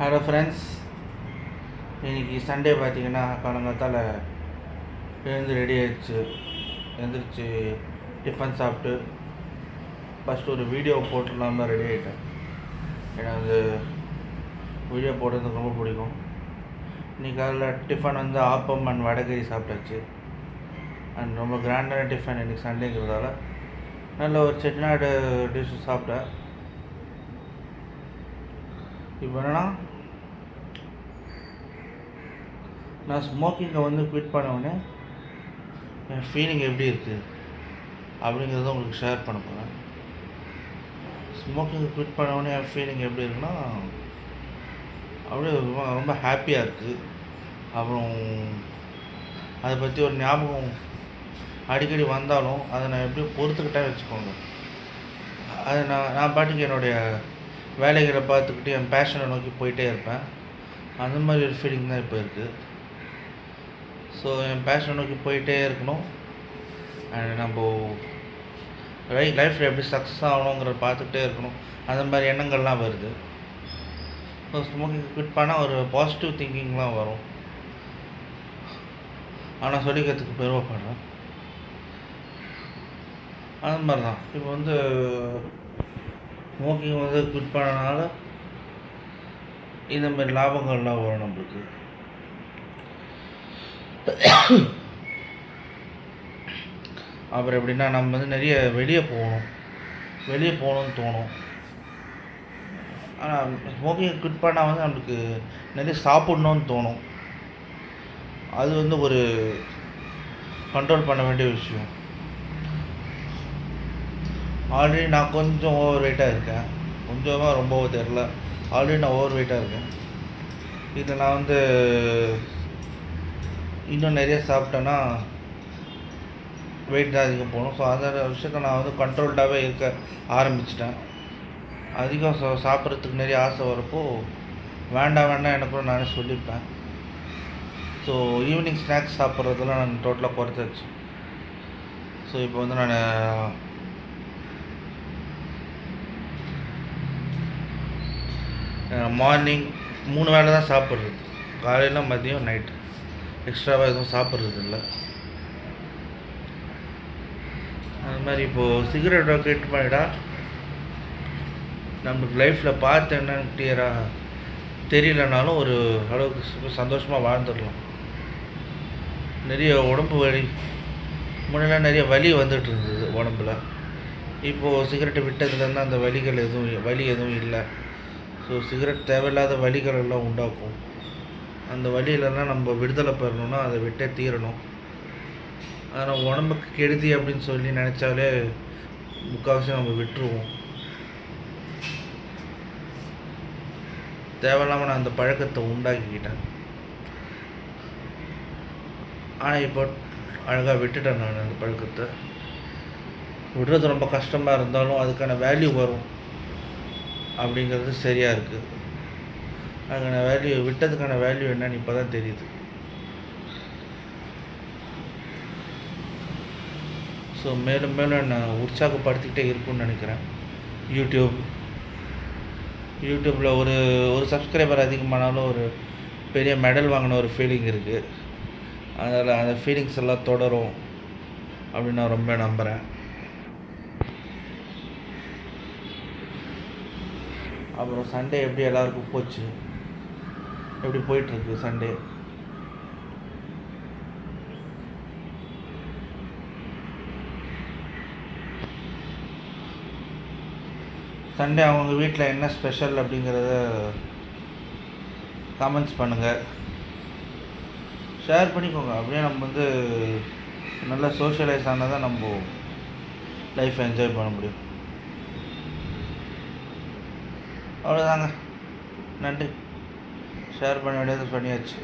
Hello friends, இன்றைக்கி Sunday பார்த்திங்கன்னா காலங்காத்தால் எழுந்து ரெடி ஆகிடுச்சு. எழுந்திரிச்சு டிஃபன் சாப்பிட்டு ஃபஸ்ட்டு ஒரு வீடியோ போட்டுடலாம ரெடி ஆகிட்டேன். ஏன்னா அது வீடியோ போடுறதுக்கு ரொம்ப பிடிக்கும். இன்றைக்கி காலையில் டிஃபன் வந்து ஆப்பம் அண்ட் வடகரி சாப்பிட்டாச்சு. அண்ட் ரொம்ப கிராண்டான டிஃபன் இன்றைக்கி சண்டேங்கிறதால நல்ல ஒரு செட்டிநாடு டிஷ்ஷு சாப்பிட்டேன். இப்போ என்னென்னா, நான் ஸ்மோக்கிங்கை வந்து குவிட் பண்ணவுடனே என் ஃபீலிங் எப்படி இருக்குது அப்படிங்கிறத உங்களுக்கு ஷேர் பண்ண போகிறேன். ஸ்மோக்கிங்கை குவிட் பண்ணவுடனே என் ஃபீலிங் எப்படி இருக்குன்னா, அப்படியே ரொம்ப ஹாப்பியாக இருக்குது. அப்புறம் அதை பற்றி ஒரு ஞாபகம் அடிக்கடி வந்தாலும் அதை நான் எப்படியும் பொறுத்துக்கிட்டே வச்சுக்கோங்க. அது நான் பாட்டுக்கு என்னுடைய வேலைகளை பார்த்துக்கிட்டு என் பேஷனை நோக்கி போயிட்டே இருப்பேன். அந்த மாதிரி ஒரு ஃபீலிங் தான் இப்போ இருக்குது. ஸோ என் பேஷனை நோக்கி போயிட்டே இருக்கணும். அண்ட் நம்ம லைஃப்பில் எப்படி சக்ஸஸ் ஆகணுங்கிறத பார்த்துக்கிட்டே இருக்கணும். அந்த மாதிரி எண்ணங்கள்லாம் வருது. ஸோ ஸ்மோக்கிங் குவிட் பண்ணால் ஒரு பாசிட்டிவ் திங்கிங்லாம் வரும். ஆனால் சொல்லிக்கிறதுக்கு பெருமைப்படுறேன். அந்த மாதிரி தான் இப்போ வந்து ஸ்மோக்கிங் வந்து குவிட் பண்ணனால இந்த மாதிரி லாபங்கள்லாம் வரும் நம்மளுக்கு. அப்புறம் எப்படின்னா, நம்ம வந்து நிறைய வெளியே போகணும்னு தோணும். ஆனால் ஸ்மோக்கிங் குவிட் பண்ணால் வந்து நம்மளுக்கு நிறைய சாப்பிட்ணுன்னு தோணும். அது வந்து ஒரு கண்ட்ரோல் பண்ண வேண்டிய விஷயம். ஆல்ரெடி நான் கொஞ்சம் ஓவர் வெயிட்டாக இருக்கேன். கொஞ்சமாக ரொம்பவும் தெரில. ஆல்ரெடி நான் ஓவர் வெயிட்டாக இருக்கேன். இதில் நான் வந்து இன்னும் நிறைய சாப்பிட்டேன்னா வெயிட் தான் அதிகம் போகணும். ஸோ அந்த விஷயத்தை நான் வந்து கண்ட்ரோல்டாகவே இருக்க ஆரம்பிச்சிட்டேன். அதிகம் சாப்பிட்றதுக்கு நிறைய ஆசை வரப்போ வேண்டாம் எனக்கும் நானே சொல்லியிருப்பேன். ஸோ ஈவினிங் ஸ்நாக்ஸ் சாப்பிட்றதெல்லாம் நான் டோட்டலாக குறைச்சாச்சு. ஸோ இப்போ வந்து நான் மார்னிங் 3 வேளை தான் சாப்பிட்றது. காலையில், மதியம், நைட்டு. எக்ஸ்ட்ராவாக எதுவும் சாப்பிட்றது இல்லை. அது மாதிரி இப்போது சிகரெட்டை குவிட் பண்ணிட்டா நம்மளுக்கு லைஃப்பில் பார்த்து என்னன்னு கிளியராக தெரியலனாலும் ஒரு அளவுக்கு சந்தோஷமாக வாழ்ந்துடலாம். நிறைய உடம்பு வலி, முன்னெல்லாம் நிறைய வலி வந்துட்டு இருந்தது உடம்புல. இப்போது சிகரெட்டை விட்டதுலேருந்து அந்த வலி எதுவும் இல்லை. ஸோ சிகரெட் தேவையில்லாத வலிகள் எல்லாம் உண்டாக்கும். அந்த வலியிலலாம் நம்ம விடுதலை பெறணும்னா அதை விட்டே தீரணும். ஆனால் உடம்புக்கு கெடுதி அப்படின்னு சொல்லி நினச்சாலே முக்கால்வாசி நம்ம விட்டுருவோம். தேவையில்லாமல் நான் அந்த பழக்கத்தை உண்டாக்கிக்கிட்டேன். ஆனால் இப்போ அழகாக விட்டுட்டேன். நான் அந்த பழக்கத்தை விடுறது ரொம்ப கஷ்டமாக இருந்தாலும் அதுக்கான வேல்யூ வரும் அப்படிங்கிறது சரியாக இருக்குது. அதுக்கான வேல்யூ, விட்டதுக்கான வேல்யூ என்னன்னு இப்போ தான் தெரியுது. ஸோ மேலும் மேலும் என்னை உற்சாகப்படுத்திக்கிட்டே இருக்குன்னு நினைக்கிறேன். யூடியூப்பில் ஒரு சப்ஸ்கிரைபர் அதிகமானாலும் ஒரு பெரிய மெடல் வாங்கின ஒரு ஃபீலிங் இருக்குது. அதில் அந்த ஃபீலிங்ஸ் எல்லாம் தொடரும் அப்படின்னு நான் ரொம்ப நம்புகிறேன். அப்புறம் சண்டே எப்படி எல்லாருக்கும் போச்சு, எப்படி போயிட்டுருக்கு சண்டே? சண்டே அவங்க வீட்டில் என்ன ஸ்பெஷல் அப்படிங்கிறத கமெண்ட்ஸ் பண்ணுங்கள், ஷேர் பண்ணிக்கோங்க. அப்படியே நம்ம வந்து நல்லா சோஷியலைஸ் ஆனால் தான் நம்ம லைஃப்பை என்ஜாய் பண்ண முடியும். அவ்வளோதாங்க. நன்றி. ஷேர் பண்ண வேண்டியது பண்ணியாச்சு.